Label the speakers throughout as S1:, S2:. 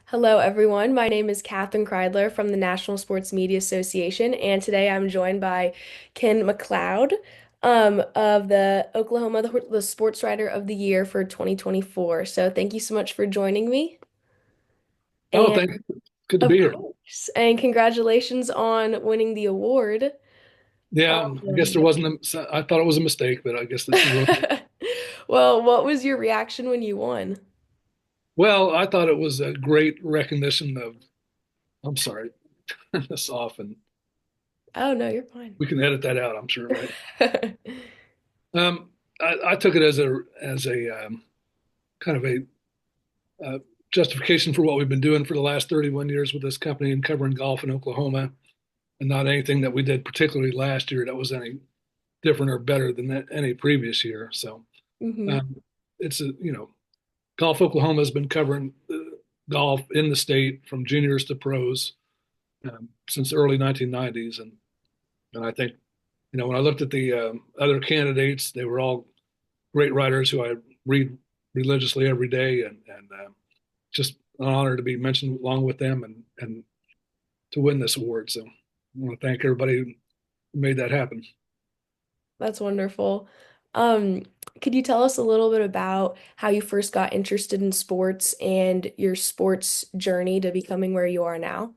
S1: Hello, everyone. My name is Katherine Kreidler from the National Sports Media Association, and today I'm joined by Ken MacLeod of the Oklahoma, the Sportswriter of the Year for 2024. So thank you so much for joining me.
S2: Oh,
S1: And
S2: thank you. Good to
S1: of
S2: be here.
S1: course, and congratulations on winning the award.
S2: Yeah, I guess
S1: Um,
S2: there wasn't I thought it was a mistake, but I guess it really.
S1: well, what was your reaction when you won?
S2: Well, I thought it was a great recognition of. I'm sorry, turn this off, and
S1: Oh, no, you're fine.
S2: we can edit that out. I'm sure, right? Um, I took it as a kind of a justification for what we've been doing for the last 31 years with this company and covering golf in Oklahoma, and not anything that we did particularly last year that was any different or better than any previous year. So
S1: hmm
S2: um, it's a Golf Oklahoma has been covering golf in the state from juniors to pros since the early 1990s, and I think when I looked at the other candidates, they were all great writers who I read religiously every day, and just an honor to be mentioned along with them and to win this award. So I want to thank everybody who made that happen.
S1: That's wonderful. Um, could you tell us a little bit about how you first got interested in sports and your sports journey to becoming where you are now?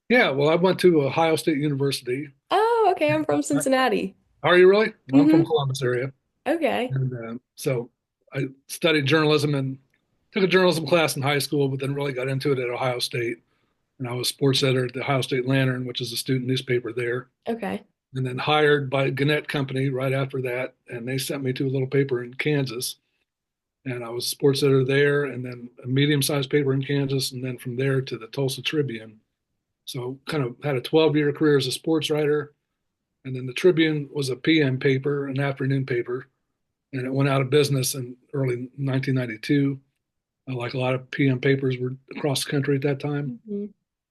S2: Yeah, well, I went to Ohio State University.
S1: Oh, okay. I'm from Cincinnati.
S2: Are you really? Well, I'm from
S1: hmm
S2: Columbus area.
S1: Okay.
S2: And so I studied journalism and took a journalism class in high school, but then really got into it at Ohio State. And I was sports editor at the Ohio State Lantern, which is a student newspaper there.
S1: Okay.
S2: And then hired by Gannett Company right after that. And they sent me to a little paper in Kansas. And I was a sports editor there, and then a medium sized paper in Kansas. And then from there to the Tulsa Tribune. So kind of had a 12-year career as a sports writer. And then the Tribune was a PM paper, an afternoon paper, and it went out of business in early 1992. Like a lot of PM papers were across the country at that time.
S1: hmm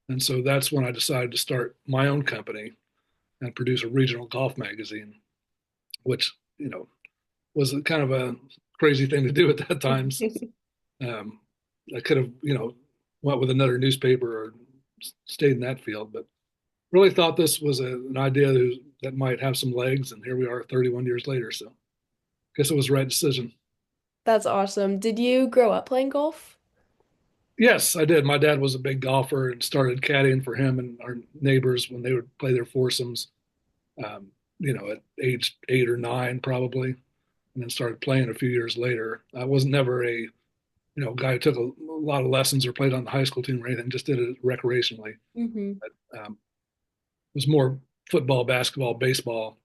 S2: And so that's when I decided to start my own company and produce a regional golf magazine, which, was a kind of a crazy thing to do at that time. Um, I could have, went with another newspaper or stayed in that field, but really thought this was an idea that might have some legs. And here we are 31 years later. So I guess it was the right decision.
S1: That's awesome. Did you grow up playing golf?
S2: Yes, I did. My dad was a big golfer and started caddying for him and our neighbors when they would play their foursomes, at age 8 or 9, probably, and then started playing a few years later. I was never a, guy who took a lot of lessons or played on the high school team or anything, just did it recreationally.
S1: hmm
S2: Was more football, basketball, baseball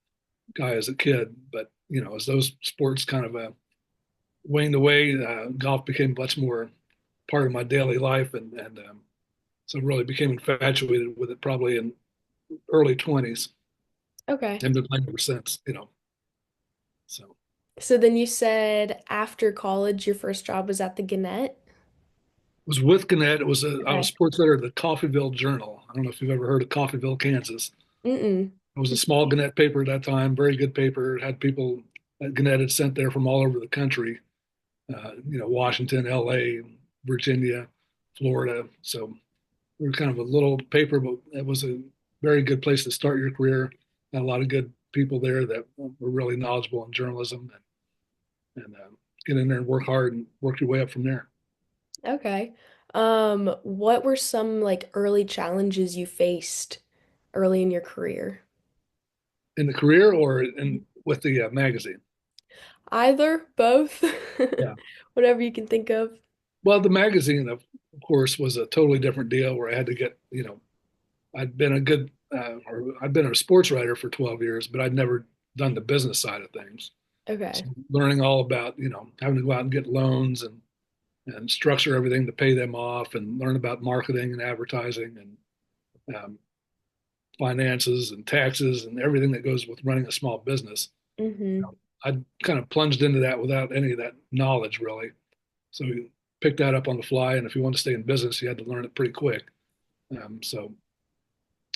S2: guy as a kid. But, as those sports kind of waned away, golf became much more part of my daily life, and so really became infatuated with it probably in early 20s
S1: Okay.
S2: and been playing ever since. So
S1: So then you said after college, your first job was at the Gannett?
S2: was with Gannett. I was
S1: Okay.
S2: sports editor of the Coffeyville Journal. I don't know if you've ever heard of Coffeyville, Kansas.
S1: Mm-mm.
S2: It was a small Gannett paper at that time, very good paper. It had people that Gannett had sent there from all over the country, Washington, LA, Virginia, Florida. So we were kind of a little paper, but it was a very good place to start your career. Had a lot of good people there that were really knowledgeable in journalism, and get in there and work hard and work your way up from there.
S1: Okay. What were some like early challenges you faced early in your career?
S2: In the career or in with the magazine?
S1: Either, both,
S2: Yeah.
S1: whatever you can think of.
S2: Well, the magazine, of course, was a totally different deal where I had to get, I'd been a good, or I'd been a sports writer for 12 years, but I'd never done the business side of things. So
S1: Okay.
S2: learning all about, having to go out and get loans and structure everything to pay them off and learn about marketing and advertising and finances and taxes and everything that goes with running a small business.
S1: Mm-hmm.
S2: I kind of plunged into that without any of that knowledge really. So you picked that up on the fly. And if you want to stay in business, you had to learn it pretty quick. So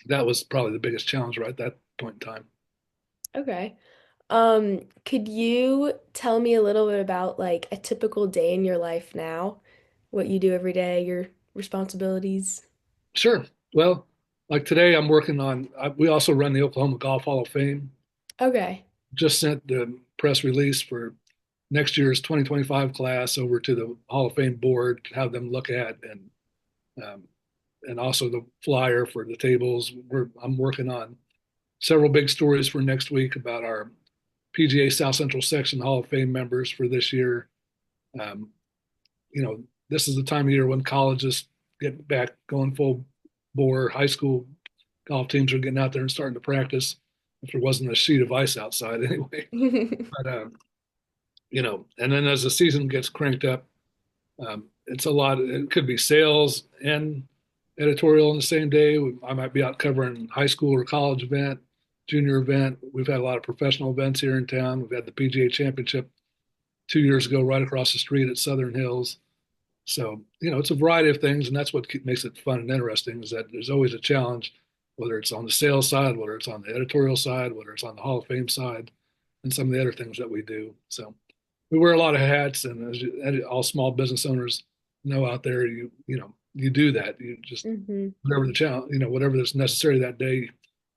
S2: that was probably the biggest challenge right at that point in time.
S1: Okay. Could you tell me a little bit about like a typical day in your life now? What you do every day, your responsibilities?
S2: Sure. Well, like today, we also run the Oklahoma Golf Hall of Fame.
S1: Okay.
S2: Just sent the press release for next year's 2025 class over to the Hall of Fame board to have them look at, um, and also the flyer for the tables. I'm working on several big stories for next week about our PGA South Central Section Hall of Fame members for this year. Um, this is the time of year when colleges get back going full bore. High school golf teams are getting out there and starting to practice. If there wasn't a sheet of ice outside, anyway. But and then as the season gets cranked up, it's a lot. It could be sales and editorial on the same day. I might be out covering high school or college event, junior event. We've had a lot of professional events here in town. We've had the PGA Championship 2 years ago right across the street at Southern Hills. So, it's a variety of things, and that's what makes it fun and interesting is that there's always a challenge, whether it's on the sales side, whether it's on the editorial side, whether it's on the Hall of Fame side, and some of the other things that we do. So we wear a lot of hats, and as all small business owners know out there, you do that. You just
S1: hmm
S2: whatever the challenge, whatever that's necessary that day.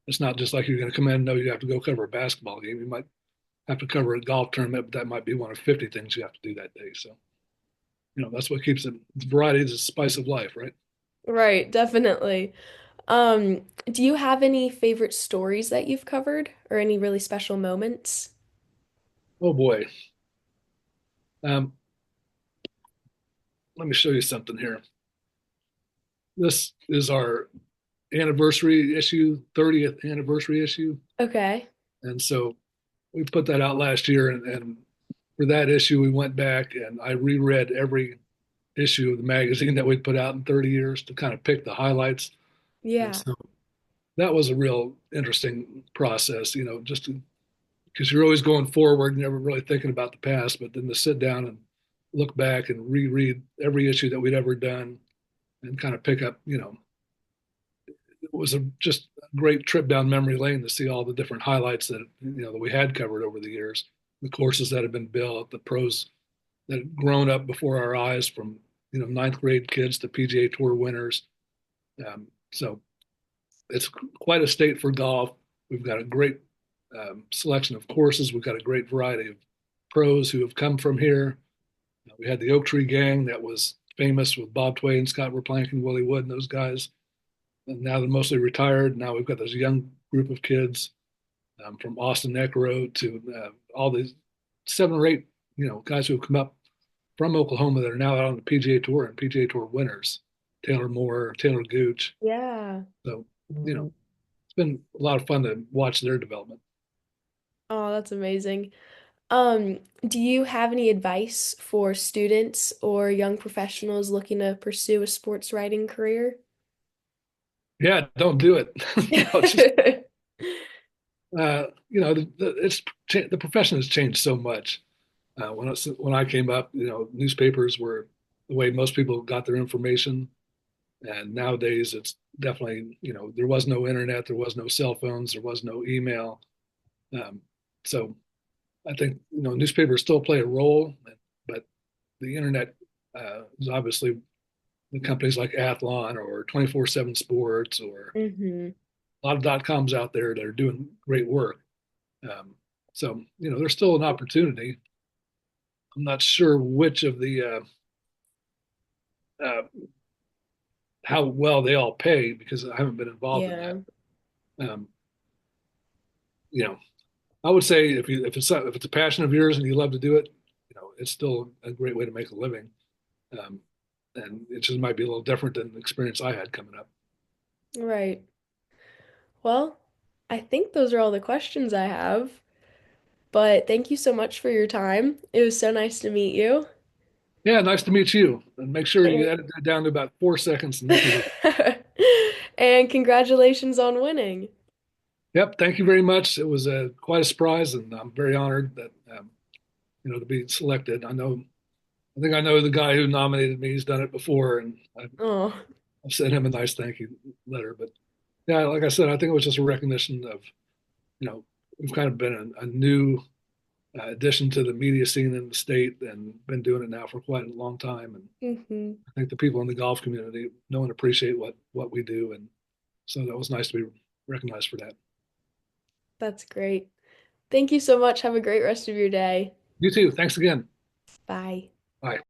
S2: It's not just like you're going to come in and know you have to go cover a basketball game. You might have to cover a golf tournament, but that might be one of 50 things you have to do that day. So, that's what keeps it. Variety is the spice of life, right?
S1: Right, definitely. Do you have any favorite stories that you've covered or any really special moments?
S2: Oh boy. Um, Let me show you something here. This is our anniversary issue, 30th anniversary issue.
S1: Okay.
S2: And so we put that out last year. And for that issue, we went back and I reread every issue of the magazine that we'd put out in 30 years to kind of pick the highlights. And
S1: Yeah.
S2: so that was a real interesting process, because you're always going forward and never really thinking about the past, but then to sit down and look back and reread every issue that we'd ever done and kind of pick up, it was just a great trip down memory lane to see all the different highlights that we had covered over the years, the courses that have been built, the pros that have grown up before our eyes from ninth grade kids to PGA Tour winners. So it's quite a state for golf. We've got a great selection of courses. We've got a great variety of pros who have come from here. We had the Oak Tree Gang that was famous with Bob Twain, Scott Verplank, and Willie Wood, and those guys. And now they're mostly retired. Now we've got this young group of kids from Austin Neck Road to all these 7 or 8, guys who have come up from Oklahoma that are now out on the PGA Tour and PGA Tour winners. Taylor Moore, Taylor Gooch.
S1: Yeah.
S2: So, it's been a lot of fun to watch their development.
S1: Oh, that's amazing. Do you have any advice for students or young professionals looking to pursue a sports writing career?
S2: Yeah, don't do it. Just the profession has changed so much. When I came up, newspapers were the way most people got their information, and nowadays it's definitely there was no internet, there was no cell phones, there was no email. So I think newspapers still play a role, but the internet is obviously the companies like Athlon or 24/7 Sports or
S1: hmm
S2: a lot of .coms out there that are doing great work. Um, so there's still an opportunity. I'm not sure which of the uh, how well they all pay because I haven't been involved in
S1: Yeah.
S2: that. You know, I would say if it's a passion of yours and you love to do it, it's still a great way to make a living. Um, and it just might be a little different than the experience I had coming up.
S1: Right. Well, I think those are all the questions I have, but thank you so much for your time. It was so nice to meet you.
S2: Yeah, nice to meet you. And make sure you edit that down to about 4 seconds and this was it.
S1: And congratulations on winning.
S2: Yep, thank you very much. It was quite a surprise, and I'm very honored that to be selected. I think I know the guy who nominated me. He's done it before, and
S1: Oh,
S2: I've sent him a nice thank you letter. But yeah, like I said, I think it was just a recognition of, you know, we've kind of been a new addition to the media scene in the state, and been doing it now for quite a long time. And
S1: Hmm.
S2: I think the people in the golf community know and appreciate what we do, and so that was nice to be recognized for that.
S1: That's great. Thank you so much. Have a great rest of your day.
S2: You too. Thanks again.
S1: Bye.
S2: Bye.